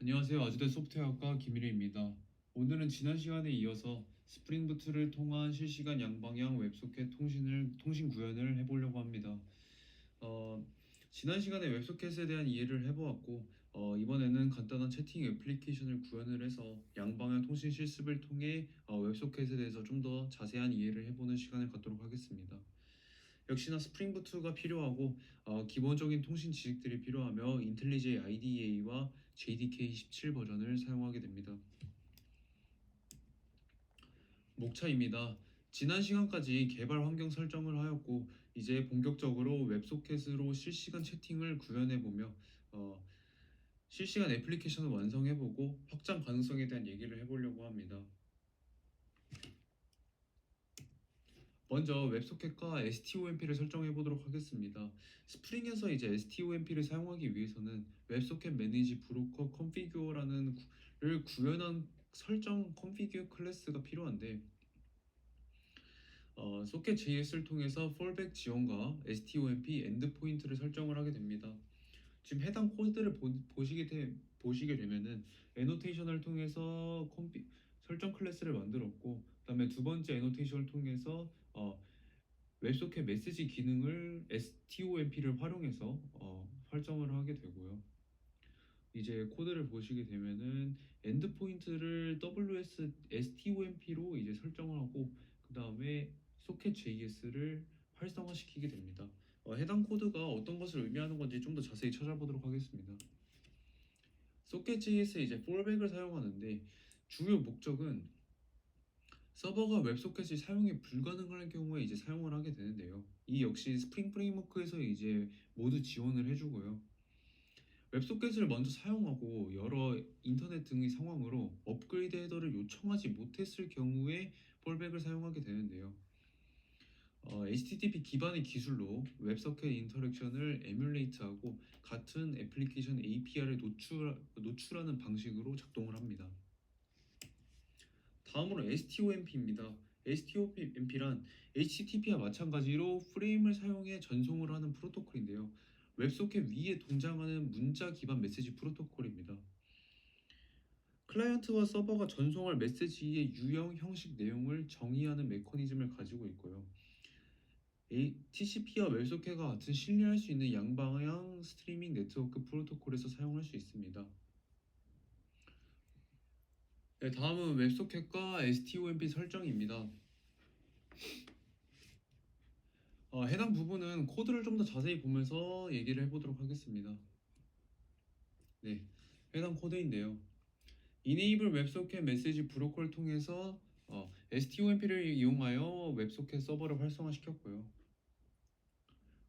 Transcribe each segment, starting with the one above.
안녕하세요. 아주대 소프트웨어학과 김일희입니다. 오늘은 지난 시간에 이어서 스프링부트를 통한 실시간 양방향 웹소켓 통신 구현을 해보려고 합니다. 어, 지난 시간에 웹소켓에 대한 이해를 해보았고, 이번에는 간단한 채팅 애플리케이션을 구현을 해서 양방향 통신 실습을 통해 웹소켓에 대해서 좀 더 자세한 이해를 해보는 시간을 갖도록 하겠습니다. 역시나 스프링부트가 필요하고 기본적인 통신 지식들이 필요하며 인텔리제이 IDEA와 JDK 17 버전을 사용하게 됩니다. 목차입니다. 지난 시간까지 개발 환경 설정을 하였고 이제 본격적으로 웹소켓으로 실시간 채팅을 구현해보며 실시간 애플리케이션을 완성해보고 확장 가능성에 대한 얘기를 해보려고 합니다. 먼저 웹소켓과 STOMP를 설정해 보도록 하겠습니다. 스프링에서 이제 STOMP를 사용하기 위해서는 웹소켓 매니지 브로커 컨피규어라는 를 구현한 설정 컨피규어 클래스가 필요한데 소켓 JS를 통해서 fallback 지원과 STOMP 엔드포인트를 설정을 하게 됩니다. 지금 해당 코드를 보시게 되면은 애노테이션을 통해서 설정 클래스를 만들었고 그다음에 두 번째 애노테이션을 통해서 웹소켓 메시지 기능을 STOMP를 활용해서 설정을 하게 되고요. 이제 코드를 보시게 되면은 엔드포인트를 STOMP로 이제 설정을 하고 그 다음에 소켓 JS를 활성화시키게 됩니다. 해당 코드가 어떤 것을 의미하는 건지 좀 더 자세히 찾아보도록 하겠습니다. 소켓 JS에 이제 fallback을 사용하는데 주요 목적은 서버가 웹소켓이 사용이 불가능할 경우에 이제 사용을 하게 되는데요. 이 역시 스프링 프레임워크에서 이제 모두 지원을 해주고요. 웹소켓을 먼저 사용하고 여러 인터넷 등의 상황으로 업그레이드 헤더를 요청하지 못했을 경우에 폴백을 사용하게 되는데요. HTTP 기반의 기술로 웹소켓 인터랙션을 에뮬레이트하고 같은 애플리케이션 API를 노출하는 방식으로 작동을 합니다. 다음으로 STOMP입니다. STOMP란 HTTP와 마찬가지로 프레임을 사용해 전송을 하는 프로토콜인데요. 웹소켓 위에 동장하는 문자 기반 메시지 프로토콜입니다. 클라이언트와 서버가 전송할 메시지의 유형, 형식, 내용을 정의하는 메커니즘을 가지고 있고요. TCP와 웹소켓과 같은 신뢰할 수 있는 양방향 스트리밍 네트워크 프로토콜에서 사용할 수 있습니다. 네, 다음은 웹소켓과 STOMP 설정입니다. 해당 부분은 코드를 좀 더 자세히 보면서 얘기를 해보도록 하겠습니다. 네, 해당 코드인데요. Enable 웹소켓 메시지 브로커를 통해서 STOMP를 이용하여 웹소켓 서버를 활성화시켰고요.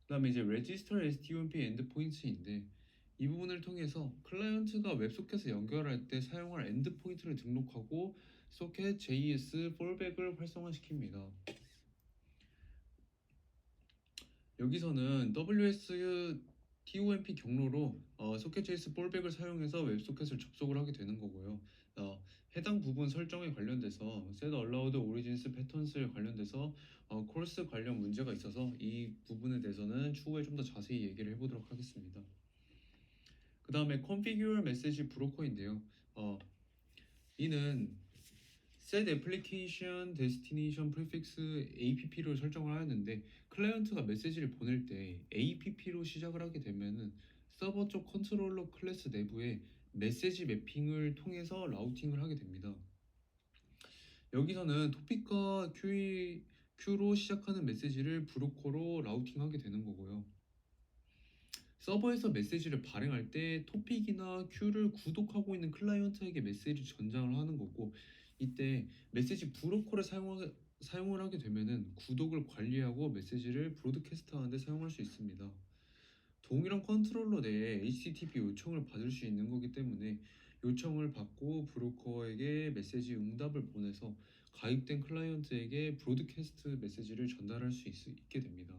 그 다음에 이제 Register STOMP 엔드포인트인데 이 부분을 통해서 클라이언트가 웹소켓에 연결할 때 사용할 엔드포인트를 등록하고 소켓 JS fallback을 활성화시킵니다. 여기서는 WSTOMP 경로로 소켓.js fallback을 사용해서 웹소켓을 접속을 하게 되는 거고요. 해당 부분 설정에 관련돼서 set allowed origins patterns에 관련돼서 코러스 관련 문제가 있어서 이 부분에 대해서는 추후에 좀 더 자세히 얘기를 해보도록 하겠습니다. 그 다음에 configure message broker인데요. 이는 set application destination prefix APP로 설정을 하였는데 클라이언트가 메시지를 보낼 때 APP로 시작을 하게 되면은 서버 쪽 컨트롤러 클래스 내부에 메시지 매핑을 통해서 라우팅을 하게 됩니다. 여기서는 토픽과 큐로 시작하는 메시지를 브로커로 라우팅하게 되는 거고요. 서버에서 메시지를 발행할 때 토픽이나 큐를 구독하고 있는 클라이언트에게 메시지를 전장을 하는 거고 이때 메시지 브로커를 사용을 하게 되면은 구독을 관리하고 메시지를 브로드캐스트 하는데 사용할 수 있습니다. 동일한 컨트롤러 내에 HTTP 요청을 받을 수 있는 거기 때문에 요청을 받고 브로커에게 메시지 응답을 보내서 가입된 클라이언트에게 브로드캐스트 메시지를 전달할 수 있게 됩니다.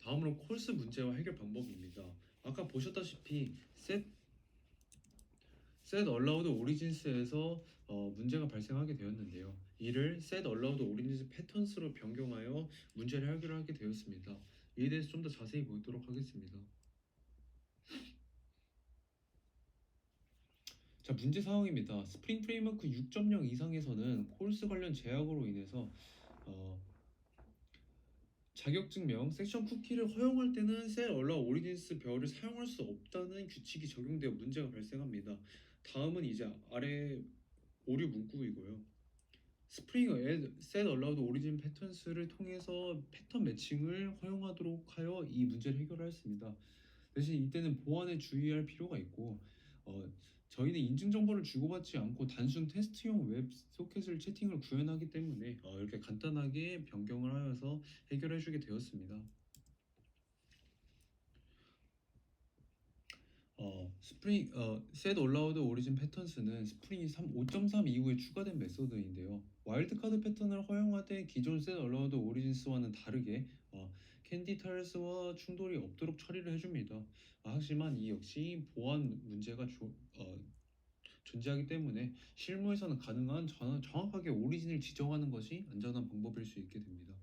다음으로 콜스 문제와 해결 방법입니다. 아까 보셨다시피 set allowed origins에서 문제가 발생하게 되었는데요. 이를 set allowed origins patterns로 변경하여 문제를 해결하게 되었습니다. 이에 대해서 좀 더 자세히 보도록 하겠습니다. 자, 문제 사항입니다. 스프링 프레임워크 6.0 이상에서는 콜스 관련 제약으로 인해서 자격증명 섹션 쿠키를 허용할 때는 set allow origins 별을 사용할 수 없다는 규칙이 적용되어 문제가 발생합니다. 다음은 이제 아래 오류 문구이고요. 스프링 set allowed origin patterns를 통해서 패턴 매칭을 허용하도록 하여 이 문제를 해결하였습니다. 대신 이때는 보안에 주의할 필요가 있고 저희는 인증 정보를 주고받지 않고 단순 테스트용 웹 소켓을 채팅을 구현하기 때문에 이렇게 간단하게 변경을 하여서 해결해주게 되었습니다. 스프링 set allowed origin patterns는 스프링 5.3 이후에 추가된 메소드인데요. 와일드카드 패턴을 허용하되 기존 set allowed origins와는 다르게 캔디 타일스와 충돌이 없도록 처리를 해줍니다. 하지만 이 역시 보안 문제가 존재하기 때문에 실무에서는 가능한 정확하게 오리진을 지정하는 것이 안전한 방법일 수 있게 됩니다.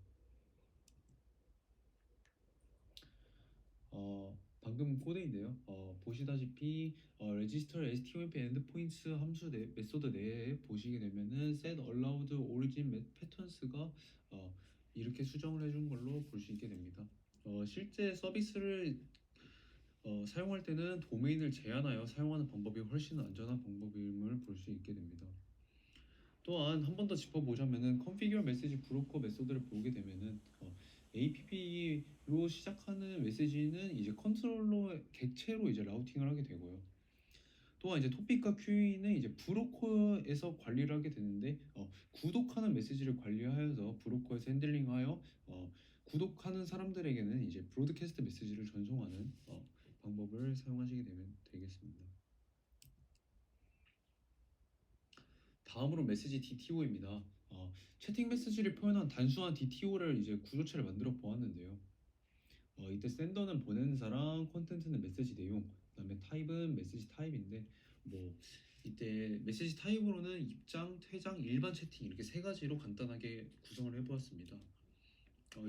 방금 코드인데요. 보시다시피 register stomp endpoints 함수 메소드 내에 보시게 되면은 set allowed origin patterns가 이렇게 수정을 해준 걸로 볼 수 있게 됩니다. 실제 서비스를 사용할 때는 도메인을 제한하여 사용하는 방법이 훨씬 안전한 방법임을 볼 수 있게 됩니다. 또한 한 번 더 짚어보자면은 configure message 브로커 메소드를 보게 되면은 APP로 시작하는 메시지는 이제 컨트롤러 객체로 이제 라우팅을 하게 되고요. 또한 이제 토픽과 큐이는 이제 브로커에서 관리를 하게 되는데 구독하는 메시지를 관리하여서 브로커에서 핸들링하여 구독하는 사람들에게는 이제 브로드캐스트 메시지를 전송하는 방법을 사용하시게 되면 되겠습니다. 다음으로 메시지 DTO입니다. 채팅 메시지를 표현한 단순한 DTO를 이제 구조체를 만들어 보았는데요. 이때 센더는 보내는 사람, 콘텐츠는 메시지 내용, 그다음에 타입은 메시지 타입인데 뭐 이때 메시지 타입으로는 입장, 퇴장, 일반 채팅 이렇게 세 가지로 간단하게 구성을 해보았습니다.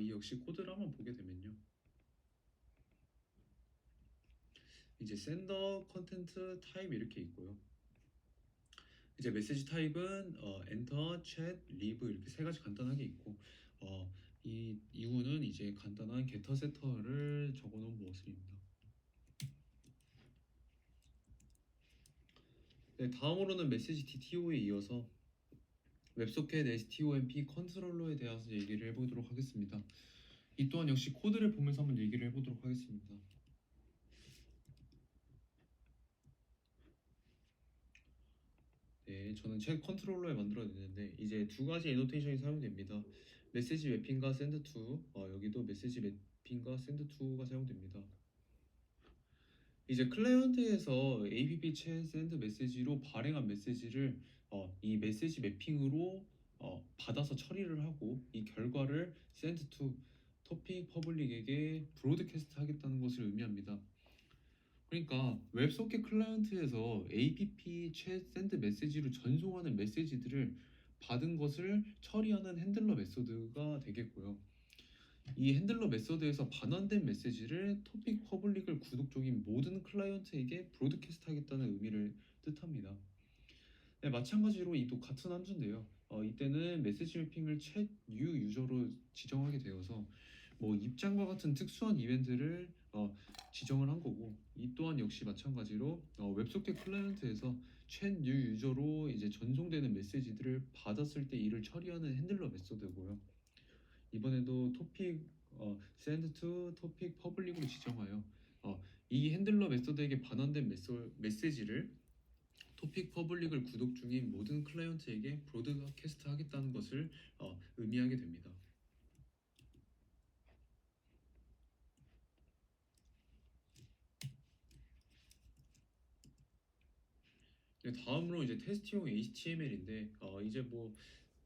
이 역시 코드를 한번 보게 되면요. 이제 센더, 콘텐츠, 타입 이렇게 있고요. 이제 메시지 타입은 엔터, 챗, 리브 이렇게 세 가지 간단하게 있고 이 이후는 이제 간단한 게터 세터를 적어놓은 모습입니다. 네, 다음으로는 메시지 DTO에 이어서 웹소켓 STOMP 컨트롤러에 대해서 얘기를 해보도록 하겠습니다. 이 또한 역시 코드를 보면서 한번 얘기를 해보도록 하겠습니다. 네, 저는 챗 컨트롤러에 만들어냈는데 이제 두 가지 애노테이션이 사용됩니다. 메시지 맵핑과 send to 여기도 메시지 맵핑과 send to가 사용됩니다. 이제 클라이언트에서 app 챗 send 메시지로 발행한 메시지를 이 메시지 매핑으로 받아서 처리를 하고 이 결과를 send to 토픽 퍼블릭에게 브로드캐스트 하겠다는 것을 의미합니다. 그러니까 웹소켓 클라이언트에서 app 챗 send 메시지로 전송하는 메시지들을 받은 것을 처리하는 핸들러 메소드가 되겠고요. 이 핸들러 메서드에서 반환된 메시지를 토픽 퍼블릭을 구독 중인 모든 클라이언트에게 브로드캐스트 하겠다는 의미를 뜻합니다. 네, 마찬가지로 이도 같은 함수인데요. 이때는 메시지 매핑을 챗 뉴 유저로 지정하게 되어서 뭐 입장과 같은 특수한 이벤트를 지정을 한 거고 이 또한 역시 마찬가지로 웹소켓 클라이언트에서 챗 뉴 유저로 이제 전송되는 메시지들을 받았을 때 이를 처리하는 핸들러 메서드고요. 이번에도 토픽 send to 토픽 퍼블릭으로 지정하여 이 핸들러 메서드에게 반환된 메시지를 토픽 퍼블릭을 구독 중인 모든 클라이언트에게 브로드캐스트 하겠다는 것을 의미하게 됩니다. 네, 다음으로 이제 테스트용 HTML인데 이제 뭐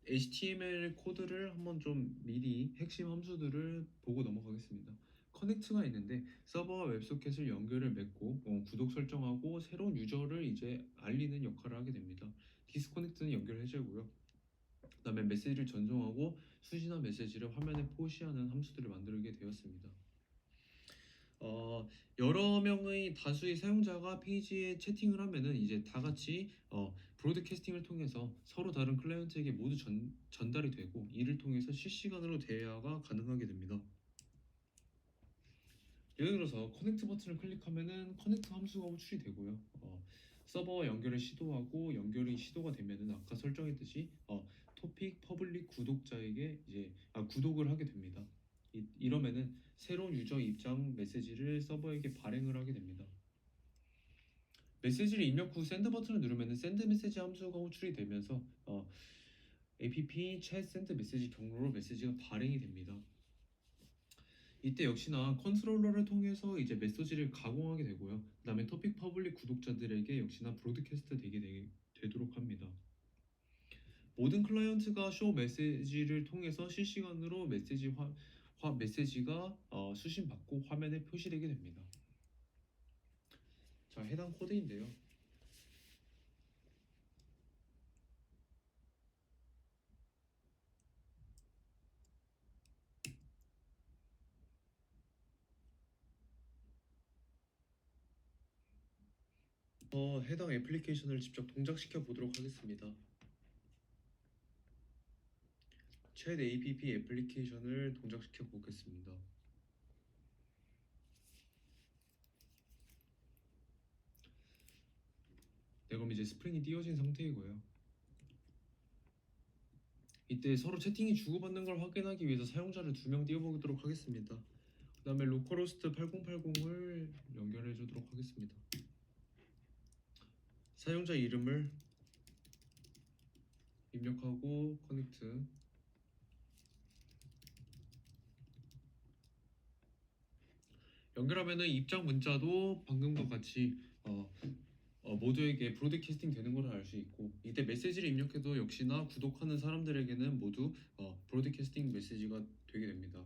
HTML 코드를 한번 좀 미리 핵심 함수들을 보고 넘어가겠습니다. 커넥트가 있는데 서버와 웹소켓을 연결을 맺고 구독 설정하고 새로운 유저를 이제 알리는 역할을 하게 됩니다. 디스커넥트는 연결해주고요. 그다음에 메시지를 전송하고 수신한 메시지를 화면에 표시하는 함수들을 만들게 되었습니다. 여러 명의 다수의 사용자가 페이지에 채팅을 하면은 이제 다 같이 브로드캐스팅을 통해서 서로 다른 클라이언트에게 모두 전달이 되고 이를 통해서 실시간으로 대화가 가능하게 됩니다. 예를 들어서 커넥트 버튼을 클릭하면은 커넥트 함수가 호출이 되고요. 서버와 연결을 시도하고 연결이 시도가 되면은 아까 설정했듯이 토픽 퍼블릭 구독자에게 이제 구독을 하게 됩니다. 이러면은 새로운 유저 입장 메시지를 서버에게 발행을 하게 됩니다. 메시지를 입력 후 샌드 버튼을 누르면은 샌드 메시지 함수가 호출이 되면서 app chat 샌드 메시지 경로로 메시지가 발행이 됩니다. 이때 역시나 컨트롤러를 통해서 이제 메시지를 가공하게 되고요. 그다음에 토픽 퍼블릭 구독자들에게 역시나 브로드캐스트 되도록 합니다. 모든 클라이언트가 쇼 메시지를 통해서 실시간으로 메시지가 수신받고 화면에 표시되게 됩니다. 자, 해당 코드인데요. 해당 애플리케이션을 직접 동작시켜 보도록 하겠습니다. 챗 app 애플리케이션을 동작시켜 보겠습니다. 네, 그럼 이제 스프링이 띄워진 상태이고요. 이때 서로 채팅이 주고받는 걸 확인하기 위해서 사용자를 2명 띄워보도록 하겠습니다. 그 다음에 로컬호스트 8080을 연결해 주도록 하겠습니다. 사용자 이름을 입력하고 커넥트. 연결하면은 입장 문자도 방금과 같이 모두에게 브로드캐스팅 되는 것을 알 수 있고, 이때 메시지를 입력해도 역시나 구독하는 사람들에게는 모두 브로드캐스팅 메시지가 되게 됩니다.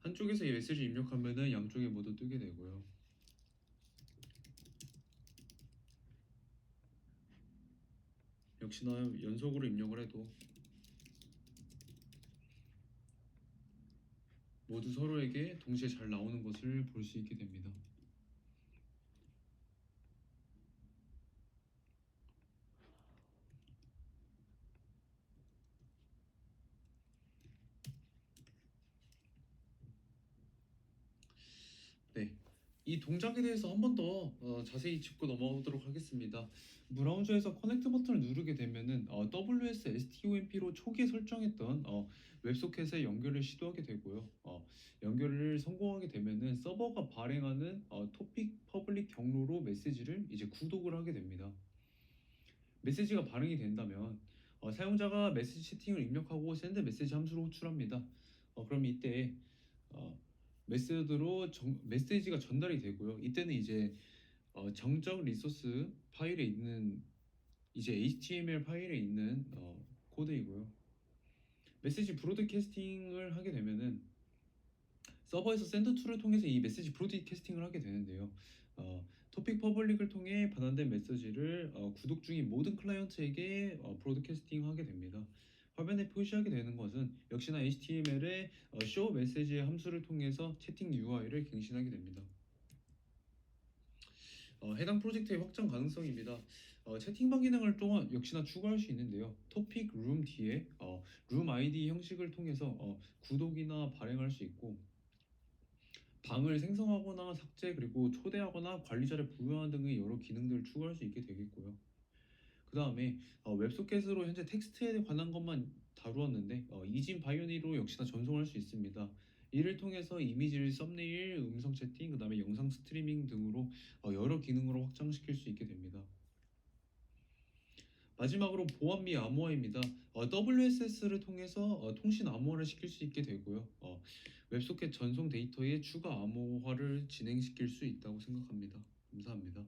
한쪽에서 이 메시지 입력하면은 양쪽에 모두 뜨게 되고요. 역시나 연속으로 입력을 해도 모두 서로에게 동시에 잘 나오는 것을 볼 수 있게 됩니다. 네, 이 동작에 대해서 한 번 더 자세히 짚고 넘어오도록 하겠습니다. 브라우저에서 커넥트 버튼을 누르게 되면은 WS STOMP로 초기에 설정했던 웹소켓에 연결을 시도하게 되고요. 연결을 성공하게 되면은 서버가 발행하는 토픽 퍼블릭 경로로 메시지를 이제 구독을 하게 됩니다. 메시지가 발행이 된다면 사용자가 메시지 채팅을 입력하고 샌드 메시지 함수를 호출합니다. 그럼 이때 어, 메시지가 전달이 되고요. 이때는 이제 정적 리소스 파일에 있는 이제 HTML 파일에 있는 코드이고요. 메시지 브로드캐스팅을 하게 되면은 서버에서 샌드 툴을 통해서 이 메시지 브로드캐스팅을 하게 되는데요. 토픽 퍼블릭을 통해 반환된 메시지를 구독 중인 모든 클라이언트에게 브로드캐스팅하게 됩니다. 화면에 표시하게 되는 것은 역시나 HTML의 show 메시지의 함수를 통해서 채팅 UI를 갱신하게 됩니다. 해당 프로젝트의 확장 가능성입니다. 채팅방 기능을 또 역시나 추가할 수 있는데요. 토픽 룸 뒤에 룸 아이디 형식을 통해서 구독이나 발행할 수 있고, 방을 생성하거나 삭제 그리고 초대하거나 관리자를 부여하는 등의 여러 기능들을 추가할 수 있게 되겠고요. 그 다음에 웹소켓으로 현재 텍스트에 관한 것만 다루었는데 이진 바이오니로 역시나 전송할 수 있습니다. 이를 통해서 이미지를 썸네일, 음성 채팅, 그 다음에 영상 스트리밍 등으로 여러 기능으로 확장시킬 수 있게 됩니다. 마지막으로 보안 및 암호화입니다. WSS를 통해서 통신 암호화를 시킬 수 있게 되고요. 웹소켓 전송 데이터의 추가 암호화를 진행시킬 수 있다고 생각합니다. 감사합니다.